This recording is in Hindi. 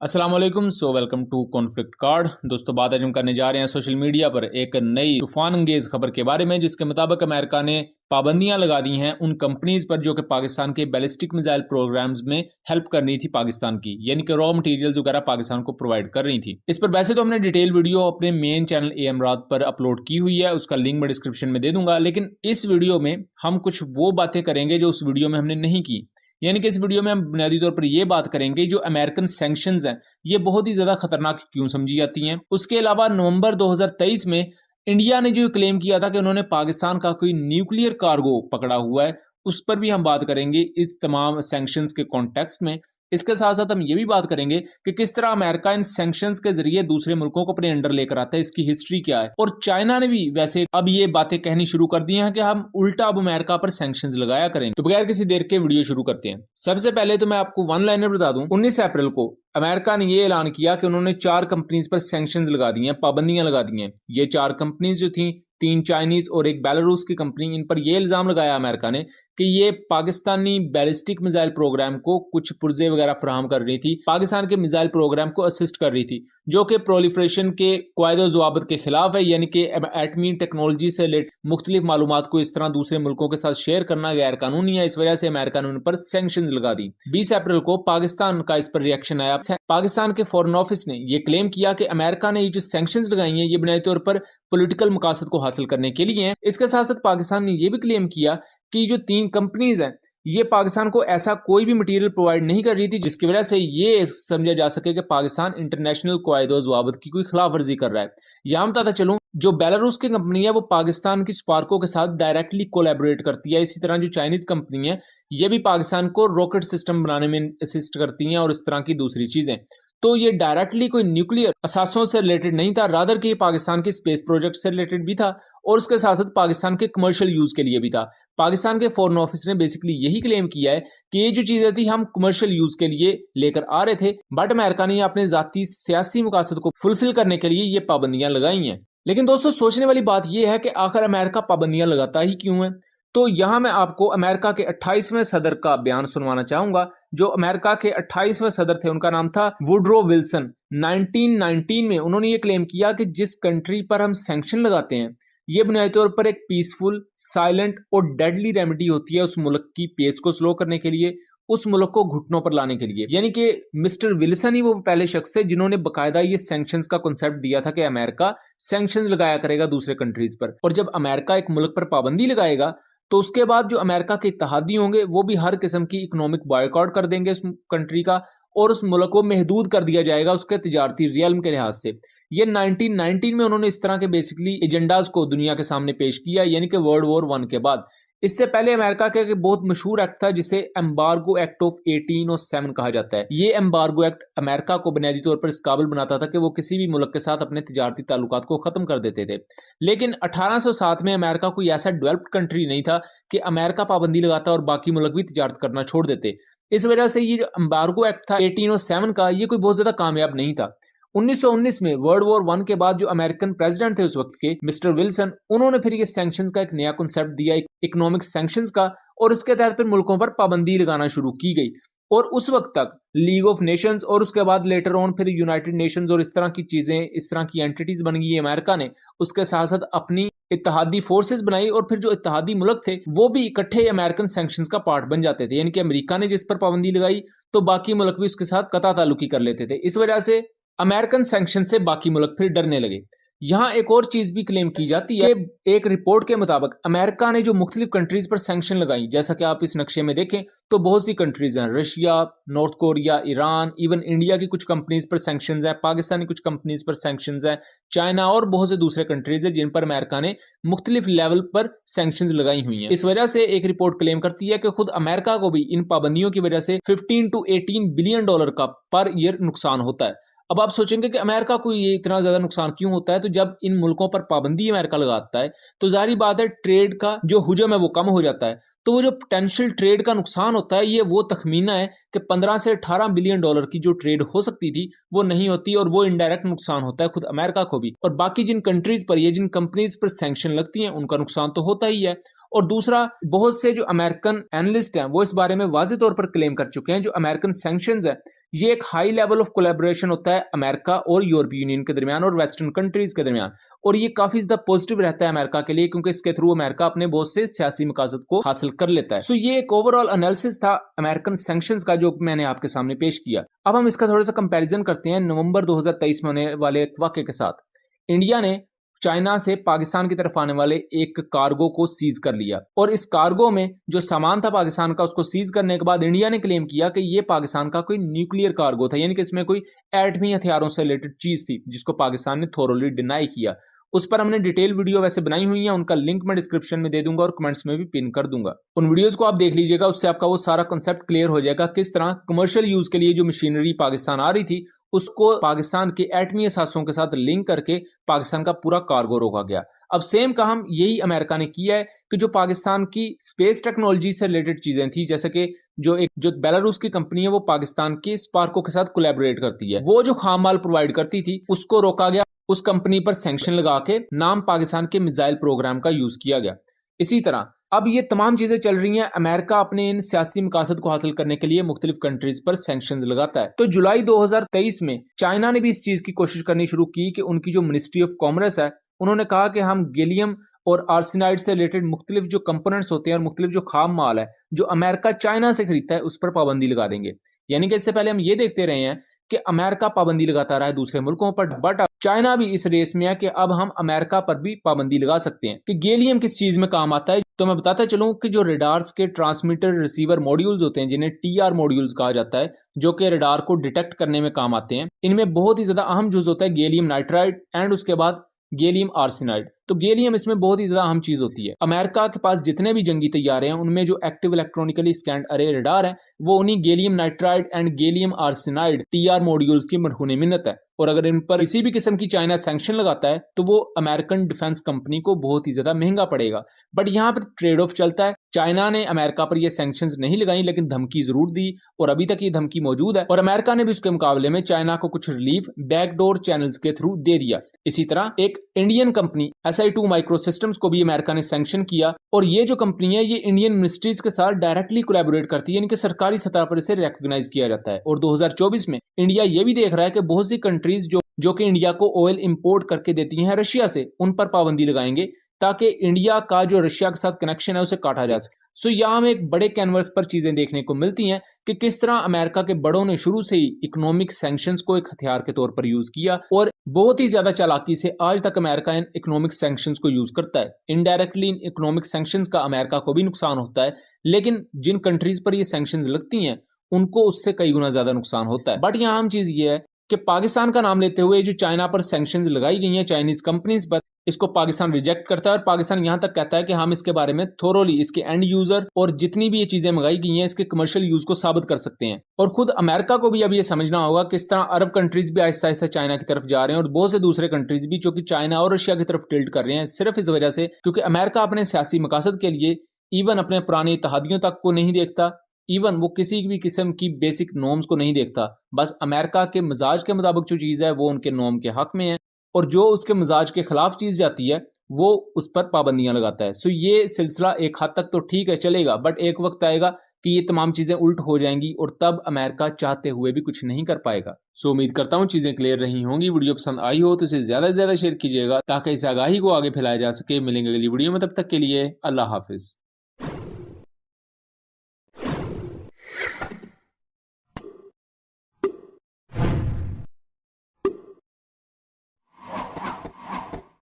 अस्सलाम वालेकुम। Welcome to conflict card. दोस्तों, बात आज हम करने जा रहे हैं सोशल मीडिया पर एक नई तूफान अंगेज खबर के बारे में, जिसके मुताबिक अमेरिका ने पाबंदियां लगा दी हैं उन कंपनीज पर जो कि पाकिस्तान के बैलिस्टिक मिसाइल प्रोग्राम्स में हेल्प कर रही थी पाकिस्तान की, यानी कि रॉ मटेरियल्स वगैरह पाकिस्तान को प्रोवाइड कर रही थी। इस पर वैसे तो हमने डिटेल वीडियो अपने मेन चैनल एमरात पर अपलोड की हुई है, उसका लिंक मैं डिस्क्रिप्शन में दे दूंगा। लेकिन इस वीडियो में हम कुछ वो बातें करेंगे जो उस वीडियो में हमने नहीं की। यानी कि इस वीडियो में हम बुनियादी तौर पर यह बात करेंगे जो अमेरिकन सैंक्शंस हैं ये बहुत ही ज्यादा खतरनाक क्यों समझी जाती हैं। उसके अलावा नवंबर 2023 में इंडिया ने जो क्लेम किया था कि उन्होंने पाकिस्तान का कोई न्यूक्लियर कार्गो पकड़ा हुआ है, उस पर भी हम बात करेंगे इस तमाम सैंक्शंस के कॉन्टेक्स्ट में। इसके साथ साथ हम ये भी बात करेंगे कि किस तरह अमेरिका इन सैंक्शंस के जरिए दूसरे मुल्कों को अपने अंडर लेकर आता है, इसकी हिस्ट्री क्या है। और चाइना ने भी वैसे अब ये बातें कहनी शुरू कर दी हैं कि हम उल्टा अब अमेरिका पर सैंक्शंस लगाया करें। तो बगैर किसी देर के वीडियो शुरू करते हैं। सबसे पहले तो मैं आपको वन लाइनर बता दूं, 19 अप्रैल को अमेरिका ने यह ऐलान किया कि उन्होंने 4 कंपनीज पर सैंक्शंस लगा दी हैं, पाबंदियां लगा दी हैं। ये 4 कंपनीज जो थी, 3 चाइनीज और एक बेलारूस की कंपनी, इन पर यह इल्जाम लगाया अमेरिका ने कि ये पाकिस्तानी बैलिस्टिक मिसाइल प्रोग्राम को कुछ पुर्जे वगैरह फराहम कर रही थी, पाकिस्तान के मिसाइल प्रोग्राम को असिस्ट कर रही थी, जो कि प्रोलिफरेशन के कायदे और ज़वाबित के खिलाफ है। यानी कि एटमी टेक्नोलॉजी से रिलेटेड मुख्तलिफ मालूमात को इस तरह दूसरे मुल्कों के साथ शेयर करना गैर कानूनी है। इस वजह से अमेरिका ने उन पर सैंक्शंस लगा दी। 20 अप्रैल को पाकिस्तान का इस पर रिएक्शन आया। पाकिस्तान के फॉरेन ऑफिस ने यह क्लेम किया कि अमेरिका ने ये जो सैंक्शंस लगाई हैं ये बुनियादी तौर पर पॉलिटिकल मकासद को हासिल करने के लिए हैं। इसके साथ साथ पाकिस्तान ने यह भी क्लेम किया कि जो 3 कंपनीज हैं ये पाकिस्तान को ऐसा कोई भी मटेरियल प्रोवाइड नहीं कर रही थी जिसकी वजह से ये समझा जा सके कि पाकिस्तान इंटरनेशनल कायदे और ज़वाबित की कोई खिलाफ वर्जी कर रहा है। यहाँ बताता चलूं, जो बेलारूस की कंपनी है वो पाकिस्तान की स्पार्को के साथ डायरेक्टली कोलैबोरेट करती है। इसी तरह जो चाइनीज कंपनी है ये भी पाकिस्तान को रॉकेट सिस्टम बनाने में असिस्ट करती हैं और इस तरह की दूसरी चीजें। तो ये डायरेक्टली कोई न्यूक्लियर असासों से रिलेटेड नहीं था, रादर कि पाकिस्तान के स्पेस प्रोजेक्ट से रिलेटेड भी था और उसके साथ साथ पाकिस्तान के कमर्शियल यूज के लिए भी था। पाकिस्तान के फॉरेन ऑफिस ने बेसिकली यही क्लेम किया है कि ये जो चीजें थी हम कमर्शियल यूज के लिए लेकर आ रहे थे, बट अमेरिका ने अपने जाती सियासी मकासद को फुलफिल करने के लिए ये पाबंदियां लगाई हैं। लेकिन दोस्तों, सोचने वाली बात यह है कि आखिर अमेरिका पाबंदियां लगाता ही क्यों है। तो यहां मैं आपको अमेरिका के 28वें सदर का बयान सुनवाना चाहूंगा। जो अमेरिका के 28वें सदर थे उनका नाम था वुडरो विल्सन। 1919 में उन्होंने ये क्लेम किया कि जिस कंट्री पर हम सैंक्शन लगाते हैं ये बुनियादी तौर पर एक पीसफुल, साइलेंट और डेडली रेमेडी होती है उस मुल्क की पेस को स्लो करने के लिए, उस मुल्क को घुटनों पर लाने के लिए। यानी कि मिस्टर विल्सन ही वो पहले शख्स थे जिन्होंने बकायदा ये सैंक्शंस का कॉन्सेप्ट दिया था कि अमेरिका सैंक्शंस लगाया करेगा दूसरे कंट्रीज पर, और जब अमेरिका एक मुल्क पर पाबंदी लगाएगा तो उसके बाद जो अमेरिका के इत्तेहादी होंगे वो भी हर किस्म की इकोनॉमिक बॉयकॉट कर देंगे उस कंट्री का, और उस मुल्क को महदूद कर दिया जाएगा उसके तिजारती रियल्म के लिहाज से। ये 1919 में उन्होंने इस तरह के बेसिकली एजेंडाज को दुनिया के सामने पेश किया, यानी कि वर्ल्ड वॉर 1 के बाद। इससे पहले अमेरिका का एक बहुत मशहूर एक्ट था जिसे एम्बार्गो एक्ट ऑफ 1807 कहा जाता है। ये एम्बार्गो एक्ट अमेरिका को बुनियादी तौर पर इस काबिल बनाता था कि वो किसी भी मुल्क के साथ अपने तिजारती ताल्लुकात को खत्म कर देते थे। लेकिन 1807 में अमेरिका कोई ऐसा डेवलप्ड कंट्री नहीं था कि अमेरिका पाबंदी लगाता और बाकी मुल्क भी तिजारत करना छोड़ देते। इस वजह से ये जो एम्बार्गो एक्ट था 1807 का, ये कोई बहुत ज्यादा कामयाब नहीं था। 1919 में वर्ल्ड वॉर 1 के बाद जो अमेरिकन प्रेसिडेंट थे उस वक्त के मिस्टर विल्सन, उन्होंने फिर ये सैंक्शंस का एक नया कॉन्सेप्ट दिया, इकोनॉमिक सैंक्शंस का, और इसके तहत फिर मुल्कों पर पाबंदी लगाना शुरू की गई। और उस वक्त तक लीग ऑफ नेशंस और उसके बाद लेटर ऑन फिर यूनाइटेड नेशंस और इस तरह की चीजें, इस तरह की एंटिटीज बन गई अमेरिका ने। उसके साथ साथ अपनी इत्तेहादी फोर्सेस बनाई और फिर जो इत्तेहादी मुल्क थे वो भी इकट्ठे अमेरिकन सैंक्शंस का पार्ट बन जाते थे। यानी कि अमेरिका ने जिस पर पाबंदी लगाई तो बाकी मुल्क भी उसके साथ कता ताल्लुकी कर लेते थे। इस वजह से अमेरिकन सैंक्शन से बाकी मुल्क फिर डरने लगे। यहां एक और चीज भी क्लेम की जाती है। एक रिपोर्ट के मुताबिक अमेरिका ने जो मुख्तलिफ कंट्रीज पर सैंक्शन लगाई, जैसा कि आप इस नक्शे में देखें तो बहुत सी कंट्रीज हैं, Russia, north Korea, Iran, even India की कुछ कंपनीज पर सैंक्शंस हैं, पाकिस्तानी कुछ कंपनीज पर सैंक्शंस हैं, चाइना और बहुत से दूसरे कंट्रीज हैं जिन पर अमेरिका ने मुख्तलिफ लेवल पर सैंक्शंस लगाई हुई हैं। इस वजह से एक रिपोर्ट क्लेम करती है कि खुद अमेरिका को भी इन पाबंदियों की वजह से 15 to 18 बिलियन डॉलर का पर ईयर नुकसान होता है। अब आप सोचेंगे कि अमेरिका को ये इतना ज्यादा नुकसान क्यों होता है, तो जब इन मुल्कों पर पाबंदी अमेरिका लगाता है तो जाहिर बात है ट्रेड का जो हुजम है वो कम हो जाता है। तो वो जो पोटेंशियल ट्रेड का नुकसान होता है ये वो तखमीना है कि 15 से 18 बिलियन डॉलर की जो ट्रेड हो सकती थी वो नहीं होती, और वो इनडायरेक्ट नुकसान होता है खुद अमेरिका को भी, और बाकी जिन कंट्रीज पर जिन कंपनीज पर सैंक्शन लगती हैं उनका नुकसान तो होता ही है। और दूसरा, बहुत से जो अमेरिकन एनालिस्ट हैं वो इस बारे में वाज़ेह तौर पर क्लेम कर चुके हैं जो अमेरिकन सैंक्शंस है ये एक हाई लेवल ऑफ कोलैबोरेशन होता है अमेरिका और यूरोपीय यूनियन के दरमियान और वेस्टर्न कंट्रीज के दरमियान, और ये काफी ज्यादा पॉजिटिव रहता है अमेरिका के लिए, क्योंकि इसके थ्रू अमेरिका अपने बहुत से सियासी मकासद को हासिल कर लेता है। सो ये एक ओवरऑल एनालिसिस था अमेरिकन सैंक्शंस का जो मैंने आपके सामने पेश किया। अब हम इसका थोड़ा सा कंपैरिजन करते हैं नवंबर 2023 में होने वाले एक वाकये के साथ। इंडिया ने चाइना से पाकिस्तान की तरफ आने वाले एक कार्गो को सीज कर लिया, और इस कार्गो में जो सामान था पाकिस्तान का, उसको सीज करने के बाद इंडिया ने क्लेम किया कि ये पाकिस्तान का कोई न्यूक्लियर कार्गो था, यानी कि इसमें कोई एटमी हथियारों से रिलेटेड चीज थी, जिसको पाकिस्तान ने थोरोली डिनाई किया। उस पर हमने डिटेल वीडियो वैसे बनाई हुई है, उनका लिंक मैं डिस्क्रिप्शन में दे दूंगा और कमेंट्स में भी पिन कर दूंगा। उन वीडियोस को आप देख लीजिएगा, उससे आपका वो सारा कंसेप्ट क्लियर हो जाएगा किस तरह कमर्शियल यूज के लिए जो मशीनरी पाकिस्तान आ रही थी उसको पाकिस्तान के एटमी असासों के साथ लिंक करके पाकिस्तान का पूरा कार्गो रोका गया। अब सेम काम यही अमेरिका ने किया है कि जो पाकिस्तान की स्पेस टेक्नोलॉजी से रिलेटेड चीजें थी, जैसे कि जो बेलारूस की कंपनी है वो पाकिस्तान की स्पार्को के साथ कोलैबोरेट करती है, वो जो खाम माल प्रोवाइड करती थी उसको रोका गया, उस कंपनी पर सैंक्शन लगा के नाम पाकिस्तान के मिसाइल प्रोग्राम का यूज किया गया। इसी तरह अब ये तमाम चीजें चल रही हैं, अमेरिका अपने इन सियासी मकासद को हासिल करने के लिए मुख्तलिफ कंट्रीज पर सैंक्शंस लगाता है। तो जुलाई 2023 में चाइना ने भी इस चीज की कोशिश करनी शुरू की कि उनकी जो मिनिस्ट्री ऑफ कॉमर्स है, उन्होंने कहा कि हम गैलियम और आर्सेनाइड से रिलेटेड मुख्तलिफ जो कंपोनेंट्स होते हैं और मुख्तलिफ जो खाम माल है जो अमेरिका चाइना से खरीदता है उस पर पाबंदी लगा देंगे। यानी कि इससे पहले हम ये देखते रहे हैं कि अमेरिका पाबंदी लगाता रहा है दूसरे मुल्कों पर, बट चाइना भी इस रेस में है कि अब हम अमेरिका पर भी पाबंदी लगा सकते हैं। कि गैलियम किस चीज में काम आता है, तो मैं बताता चलूं कि जो रेडार्स के ट्रांसमीटर रिसीवर मॉड्यूल्स होते हैं, जिन्हें टीआर मॉड्यूल्स कहा जाता है, जो कि रेडार को डिटेक्ट करने में काम आते हैं, इनमें बहुत ही ज्यादा अहम जुज होता है गैलियम नाइट्राइड एंड उसके बाद गैलियम आर्सेनाइड। तो गैलियम इसमें बहुत ही ज्यादा अहम चीज होती है। अमेरिका के पास जितने भी जंगी तैयारे हैं उनमें जो एक्टिव इलेक्ट्रॉनिकली स्कैन्ड अरे रेडार है वो उन्हीं gallium nitride and gallium arsenide TR modules की मरहून मिन्नत है, और अगर इन पर किसी भी किस्म की चाइना सैंक्शन लगाता है तो वो अमेरिकन डिफेंस कंपनी को बहुत ही ज्यादा महंगा पड़ेगा। बट यहाँ पर ट्रेड ऑफ चलता है। चाइना ने अमेरिका पर ये सैंक्शंस नहीं लगाई, लेकिन धमकी जरूर दी, और अभी तक ये धमकी मौजूद है, और अमेरिका ने भी उसके मुकाबले में चाइना को कुछ रिलीफ बैकडोर चैनल्स के थ्रू दे दिया। इसी तरह एक Indian company SI2 micro systems को भी अमेरिका ने सैंक्शन किया, और ये जो कंपनी है ये इंडियन मिनिस्ट्रीज के साथ डायरेक्टली कोलैबोरेट करती है, यानी कि सरकारी सतह पर इसे रिकॉग्नाइज किया जाता है। और 2024 में इंडिया ये भी देख रहा है कि बहुत सी कंट्रीज जो कि इंडिया को ऑयल इंपोर्ट करके देती हैं रशिया से, उन पर पाबंदी लगाएंगे ताकि इंडिया का जो रशिया के साथ कनेक्शन है उसे काटा जा सके। सो यहाँ हमें एक बड़े कैनवस पर चीजें देखने को मिलती हैं कि किस तरह अमेरिका के बड़ों ने शुरू से ही इकोनॉमिक सैंक्शंस को एक हथियार के तौर पर यूज किया, और बहुत ही ज्यादा चालाकी से आज तक अमेरिका इन इकोनॉमिक सैंक्शंस को यूज करता है। इनडायरेक्टली इन इकोनॉमिक सैंक्शंस का अमेरिका को भी नुकसान होता है, लेकिन जिन कंट्रीज पर ये सैंक्शंस लगती हैं उनको उससे कई गुना ज्यादा नुकसान होता है। बट यहाँ हम चीज ये है कि पाकिस्तान का नाम लेते हुए जो चाइना पर सैंक्शंस लगाई गई हैं चाइनीज कंपनीज पर, इसको पाकिस्तान रिजेक्ट करता है, और पाकिस्तान यहां तक कहता है कि हम इसके बारे में थोरोली इसके एंड यूजर और जितनी भी ये चीजें मंगाई गई हैं इसके कमर्शियल यूज को साबित कर सकते हैं। और खुद अमेरिका को भी अब ये समझना होगा किस तरह अरब कंट्रीज भी आहिस्ता आहिस्ता चाइना की तरफ जा रहे हैं, और बहुत से दूसरे कंट्रीज भी जो कि चाइना और रशिया की तरफ टिल्ट कर रहे हैं, सिर्फ इस वजह से क्योंकि अमेरिका अपने सियासी मकासद के लिए इवन अपने पुराने इत्तेहादियों तक को नहीं देखता, इवन वो किसी भी किस्म की बेसिक नॉर्म्स को नहीं देखता। बस अमेरिका के मिजाज के मुताबिक जो चीज़ है वो उनके नॉर्म के हक में है, और जो उसके मिजाज के खिलाफ चीज़ जाती है वो उस पर पाबंदियां लगाता है। सो ये सिलसिला एक हद तक तो ठीक है, चलेगा, बट एक वक्त आएगा कि ये तमाम चीज़ें उल्ट हो जाएंगी, और तब अमेरिका चाहते हुए भी कुछ नहीं कर पाएगा। सो उम्मीद करता हूँ चीज़ें क्लियर रही होंगी। वीडियो पसंद आई हो तो इसे ज़्यादा से ज़्यादा शेयर कीजिएगा ताकि इस आगाही को आगे फैलाया जा सके। मिलेंगे अगली वीडियो में, तब तक के लिए अल्लाह हाफिज़।